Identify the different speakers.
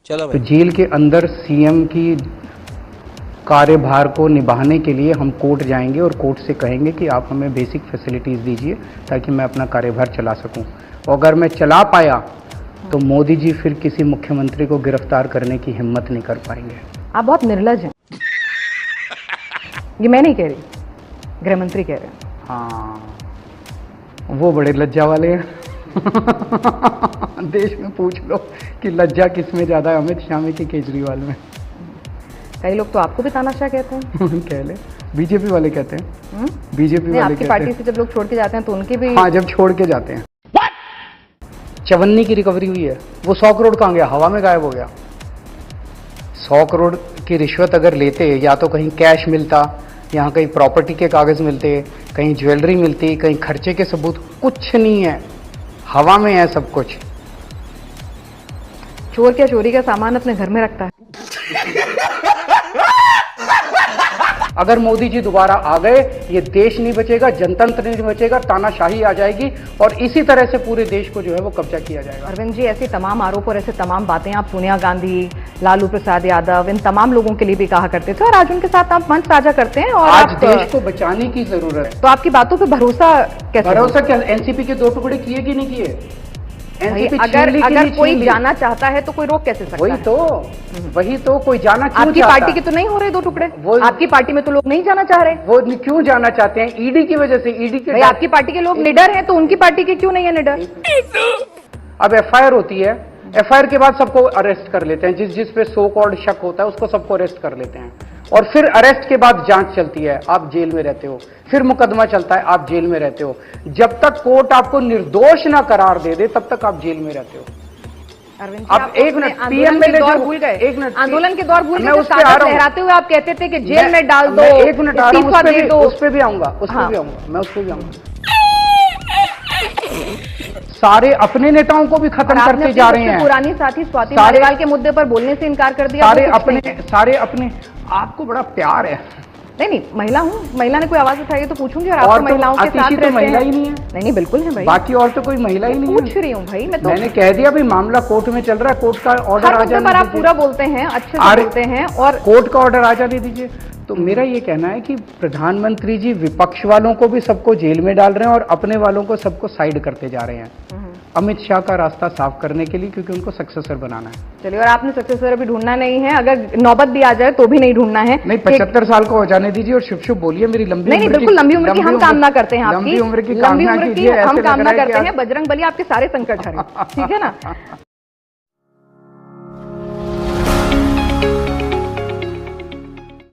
Speaker 1: चलो
Speaker 2: तो
Speaker 1: भाई।
Speaker 2: जेल के अंदर सीएम की कार्यभार को निभाने के लिए हम कोर्ट जाएंगे और कोर्ट से कहेंगे कि आप हमें बेसिक फैसिलिटीज़ दीजिए ताकि मैं अपना कार्यभार चला सकूं। और अगर मैं चला पाया तो मोदी जी फिर किसी मुख्यमंत्री को गिरफ्तार करने की हिम्मत नहीं कर पाएंगे।
Speaker 3: आप बहुत निर्लज हैं। ये मैं नहीं कह रही, गृह मंत्री कह रहे हैं।
Speaker 2: हाँ, वो बड़े लज्जा वाले हैं। देश में पूछ लो कि लज्जा किस में ज़्यादा है, अमित शाह में कि केजरीवाल में।
Speaker 3: कई लोग तो आपको भी तानाशाह कहते हैं।
Speaker 2: कह ले, बीजेपी वाले कहते हैं। बीजेपी वाले
Speaker 3: आपकी
Speaker 2: कहते
Speaker 3: पार्टी
Speaker 2: हैं।
Speaker 3: से जब लोग छोड़ के जाते हैं तो उनकी भी।
Speaker 2: हाँ, जब छोड़ के जाते हैं। चवन्नी की रिकवरी हुई है, वो 100 करोड़ कहाँ गया? हवा में गायब हो गया। 100 करोड़ की रिश्वत अगर लेते, या तो कहीं कैश मिलता, यहाँ कहीं प्रॉपर्टी के कागज मिलते, कहीं ज्वेलरी मिलती, कहीं खर्चे के सबूत, कुछ नहीं है, हवा में है सब कुछ।
Speaker 3: चोर क्या चोरी का सामान अपने घर में रखता है?
Speaker 2: अगर मोदी जी दोबारा आ गए, ये देश नहीं बचेगा, जनतंत्र नहीं बचेगा, तानाशाही आ जाएगी और इसी तरह से पूरे देश को जो है वो कब्जा किया जाएगा।
Speaker 3: अरविंद जी, ऐसे तमाम आरोप और ऐसे तमाम बातें आप सोनिया गांधी, लालू प्रसाद यादव, इन तमाम लोगों के लिए भी कहा करते थे और आज उनके साथ आप मंच साझा करते हैं। और
Speaker 2: आज देश को बचाने की जरूरत है।
Speaker 3: तो आपकी बातों पे भरोसा कैसे?
Speaker 2: भरोसा क्या? एनसीपी के 2 टुकड़े किए कि नहीं किए? NCP
Speaker 3: अगर कोई जाना चाहता है तो कोई रोक कैसे सकता है?
Speaker 2: वही तो कोई जाना क्यों
Speaker 3: आपकी
Speaker 2: चाहता?
Speaker 3: पार्टी के तो नहीं हो रहे 2 टुकड़े?
Speaker 2: वो
Speaker 3: आपकी पार्टी में तो लोग नहीं जाना चाह रहे।
Speaker 2: वो क्यों जाना चाहते हैं? ईडी की वजह से। ईडी के
Speaker 3: आपकी पार्टी के लोग निडर हैं तो उनकी पार्टी के क्यों नहीं है निडर?
Speaker 2: अब एफआईआर होती है, एफआईआर के बाद सबको अरेस्ट कर लेते हैं, जिस पे सो कॉल्ड शक होता है उसको सबको अरेस्ट कर लेते हैं और फिर अरेस्ट के बाद जांच चलती है, आप जेल में रहते हो, फिर मुकदमा चलता है, आप जेल में रहते हो। जब तक कोर्ट आपको निर्दोष ना करार दे दे तब तक आप जेल में रहते हो।
Speaker 3: अरविंद
Speaker 2: आप एक मिनट, पीएम में
Speaker 3: दौर भूल गए?
Speaker 2: एक मिनट,
Speaker 3: आंदोलन के दौर भूल गए?
Speaker 2: उस पे आ रहा हूं।
Speaker 3: लहराते हुए आप कहते थे कि जेल में डाल दो,
Speaker 2: एक मिनट आ रहा हूं, उस पे भी आऊंगा,
Speaker 3: हाँ।
Speaker 2: मैं उस पे भी आऊंगा। सारे अपने नेताओं को भी खत्म करते जा रहे हैं।
Speaker 3: पुरानी साथी स्वाति मालीवाल के मुद्दे पर बोलने से इनकार कर दिया।
Speaker 2: सारे अपने आपको बड़ा प्यार है।
Speaker 3: नहीं, महिला हूँ, महिला ने कोई आवाज उठाई है तो पूछूंगी। और आप तो महिलाओं के साथ रहते हैं।
Speaker 2: महिला ही नहीं है।
Speaker 3: नहीं, बिल्कुल है भाई।
Speaker 2: बाकी और तो कोई महिला ही नहीं है।
Speaker 3: पूछ रही हूँ भाई मैं तो।
Speaker 2: मैंने कह दिया भाई, मामला कोर्ट में चल रहा है, कोर्ट का ऑर्डर आ जाने
Speaker 3: दीजिए। आप पूरा बोलते हैं, अच्छे से बोलते हैं और
Speaker 2: कोर्ट का ऑर्डर आ जाने दीजिए। तो मेरा ये कहना है कि प्रधानमंत्री जी विपक्ष वालों को भी सबको जेल में डाल रहे हैं और अपने वालों को सबको साइड करते जा रहे हैं अमित शाह का रास्ता साफ करने के लिए, क्योंकि उनको सक्सेसर बनाना है।
Speaker 3: चलिए, और आपने सक्सेसर अभी ढूंढना नहीं है, अगर नौबत भी आ जाए तो भी नहीं ढूंढना है।
Speaker 2: नहीं, 75 साल को हो जाने दीजिए और शुभ शुभ बोलिए। मेरी लंबी
Speaker 3: नहीं, बिल्कुल लंबी उम्र की हम कामना करते हैं। आपकी
Speaker 2: लंबी उम्र की
Speaker 3: हम कामना करते हैं। बजरंग बली आपके सारे संकट हरे, ठीक है ना?